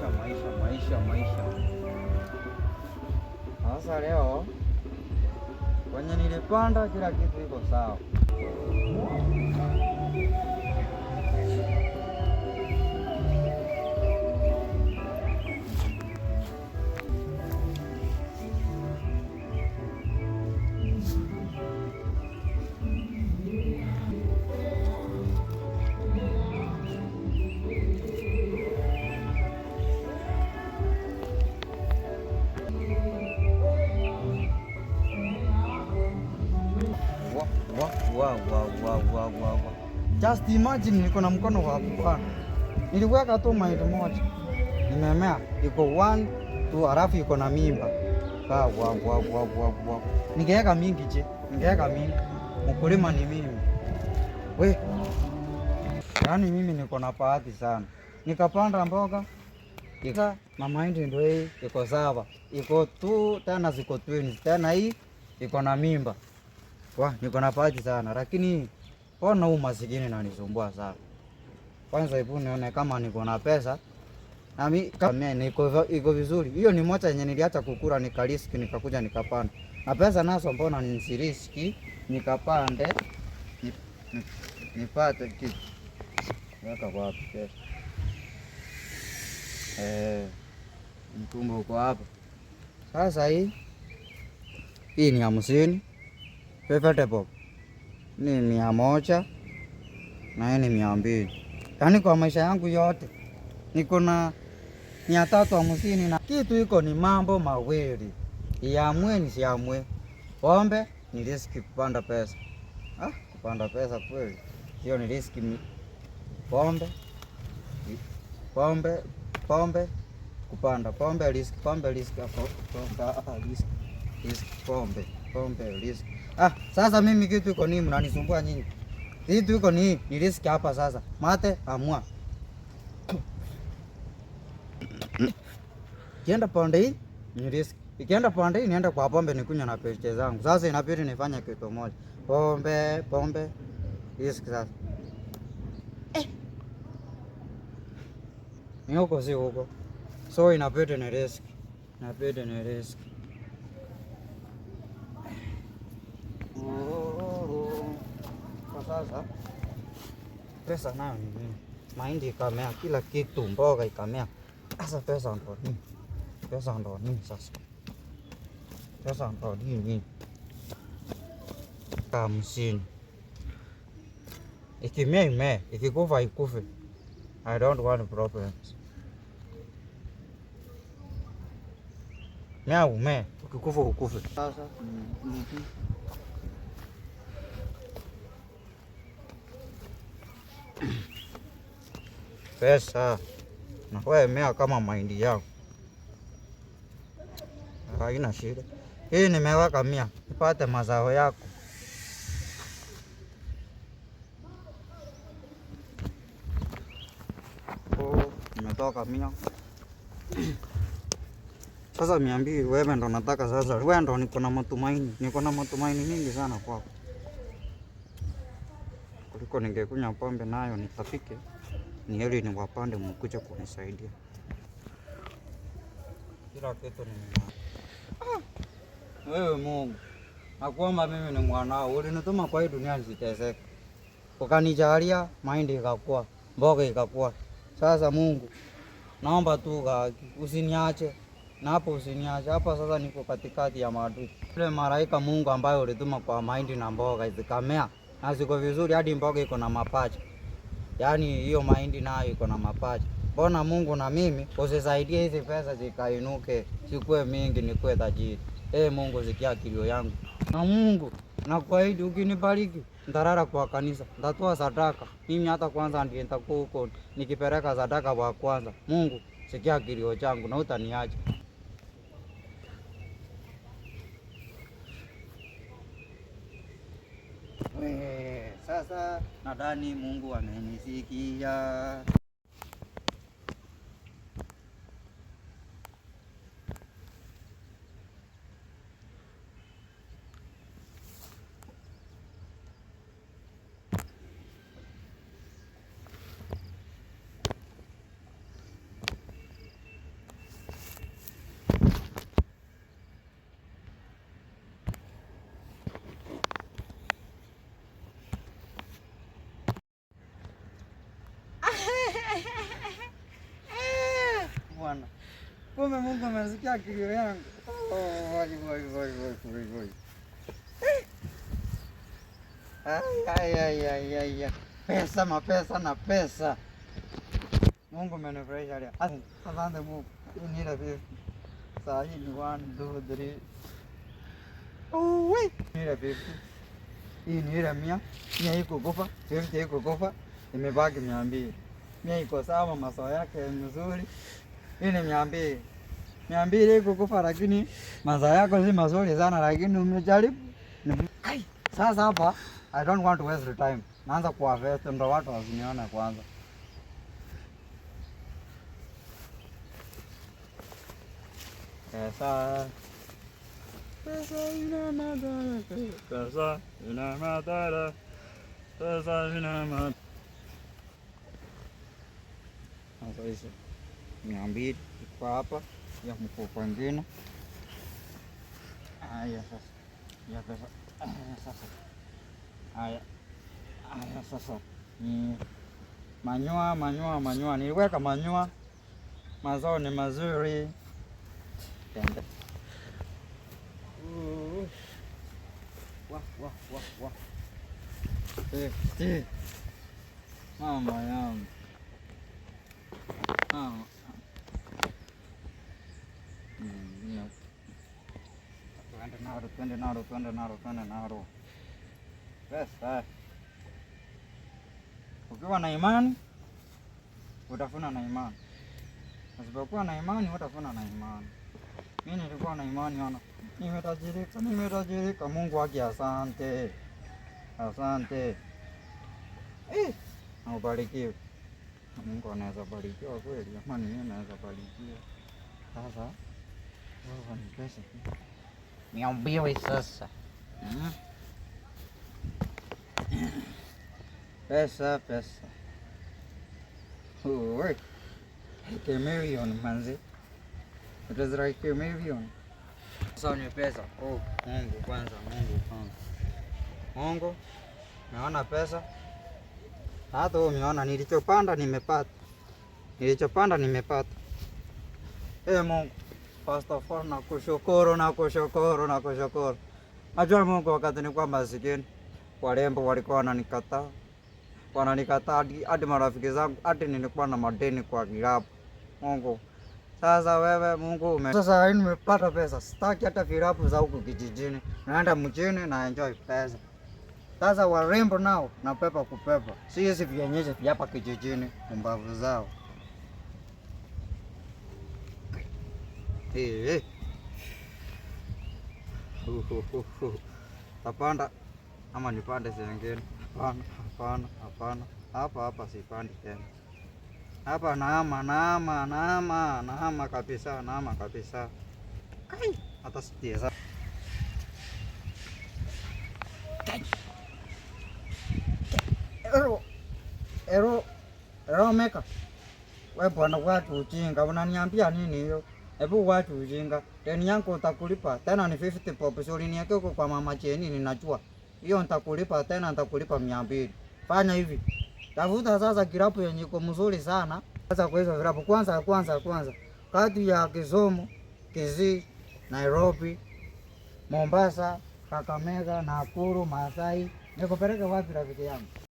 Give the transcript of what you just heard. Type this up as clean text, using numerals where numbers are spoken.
maisha. Sasa leo kwenye nilipanda kila kitu iko sawa. Just imagine niko na mkono wa kupanda. Niliweka tu mahindi moja. Nimemea iko 1 2 halafu iko na mimba. Ningeweka mingi je? Ningeweka mingi. Mkulima ni mimi. We. Yaani mimi niko na bahati sana. Nikapanda mboga. Na mahindi ndio hii iko sawa. Iko tu tena ziko twins. Tena hii iko na mimba. Niko na bahati sana lakini ona huu masikini nanisumbua sana. Kwanza hebu nione kama niko na pesa. Na mimi kama iko vizuri. Hiyo ni moja yenye niliacha kukula nikariski nikakuja nikapanda. Na pesa nazo mbona nisiriski nikapande nipate kitu. Weka wapi pesa? Mtumbo uko hapa. Sasa hii ni 50. Vegetable ni 100 na hii ni 200. Yaani kwa maisha yangu yote niko na 350 na kitu iko ni mambo mawili. Iamue nisiamue. Pombe ni riski kupanda pesa. Kupanda pesa kweli. Hiyo ni riski. Pombe kupanda. Pombe riski. Pombe riski. Sasa mimi kitu iko nini mnanisumbua nyinyi? Kitu iko ni riski hapa sasa. Mate amua. Kienda pande hii ni riski. Ikienda pande hii nienda kwa pombe nikunywa na pesa zangu. Sasa inabidi nifanye kitu moja. Pombe riski sasa. Ni huko si huko. So inabidi ni riski. Sasa pesa nayo ni nini? Mahindi ikamea, kila kitu, mboga ikamea. Sasa pesa ndo nini? Sasa pesa ndo nini? 50. Ikimea imee, ikikufa ikufe. I don't want problems. Mea umee, ukikufa ukufe. Sasa pesa na wewe mea kama mahindi yako haina shida. Hii nimeweka 100 nipate mazao yako. Nimetoka 100. Sasa 200 wewe ndo nataka sasa. Wewe ndo niko na matumaini mingi sana kwako. Kuliko ningekunywa pombe nayo nitafike. Ni heri ni wapande mkuja kunisaidia. Kila kitu ni wewe Mungu. Nakuomba mimi ni mwanao. Ulinituma kwa hii dunia nisiteseke. Ukanijalia mahindi ikakua, mboga ikakua. Sasa Mungu, naomba tu usiniache. Na hapo usiniache. Hapa sasa niko katikati ya maadui. Yule malaika Mungu ambaye ulituma kwa mahindi na mboga zikamea. Na ziko vizuri hadi mboga iko na mapacha. Yaani hiyo mahindi nayo iko na mapacha. Mbona Mungu na mimi usisaidie hizi pesa zikainuke, sikuwe mingi nikuwe tajiri. Mungu sikia kilio yangu. Na Mungu nakuahidi ukinibariki nitalala kwa kanisa, nitatoa sadaka. Mimi hata kwanza ndiye nitakuwa huko nikipeleka sadaka kwa kwanza. Mungu sikia kilio changu na utaniacha. Sasa nadhani Mungu amenisikia. Kumbe Mungu amesikia kilio yangu. Oh, woi. Ay. Pesa, mapesa na pesa. Mungu amenifurahisha leo. Asante Mungu. Hii ni ile saa hii ni 1 2 3. Oh, wait. Ni ile 50. Hii ni ile 100. 100 iko kufa, 50 iko kufa. Imebaki 200. 100 iko sawa, masao yake mzuri. Hii ni 200. 200 iko kufa, lakini mazao yako si mazuri sana, lakini umejaribu. Sasa hapa I don't want to waste the time. Naanza kuharvest ndio watu wasinione kwanza. Pesa ina madhara. Pesa ina madhara. Pesa ina madhara. Sasa hizo 200 iko hapa ya mfuko mwingine. Haya sasa. Ya pesa. Sasa. Haya sasa. Manyoa. Niliweka manyoa. Mazao ni mazuri. Tende. Wah. Mama yangu. Twende naro. Pesa. Ukiwa na imani utafuna na imani. Usipokuwa na imani utafuna na imani. Mimi nilikuwa na imani ona. Nimetajirika. Mungu wake asante. Na ubarikiwe. Mungu anaweza barikiwa kweli. Amani mimi naweza barikiwa. Sasa wewe ni pesa. Niambiwe sasa. Pesa. Oi. Million manzi. It is like a million. Sasa ni pesa. Oh, Mungu kwanza. Mungu. Naona pesa. Hata wewe umeona nilichopanda nimepata. Mungu. First of all nakushukuru. Najua Mungu wakati nilikuwa masikini. Warembo walikuwa wananikataa hadi marafiki zangu, hadi nilikuwa na madeni kwa kilabu. Mungu. Sasa wewe Mungu sasa nimepata pesa. Sitaki hata vilabu za huku kijijini. Naenda mjini na enjoy pesa. Sasa warembo nao na kupepa. Si hizi vienyeji vya hapa kijijini, mbavu zao. Tapanda ama nipande zingine? Hapana. Hapa sipandi tena. Hapa naama kabisa. Hata sikiza. Ero meka. Wewe bwana watu ujinga, unaniambia nini hiyo? Hebu watu ujinga. Deni yangu utakulipa tena ni 50 pop. Sori ni yako kwa mama Cheni ninajua. Hiyo nitakulipa tena 200. Fanya hivi. Tafuta sasa kilabu yenye iko mzuri sana. Sasa kwa hizo vilabu kwanza. Kati ya Kisumu, Kisii, Nairobi, Mombasa, Kakamega, Nakuru, Masai. Nikupeleke wapi rafiki yangu?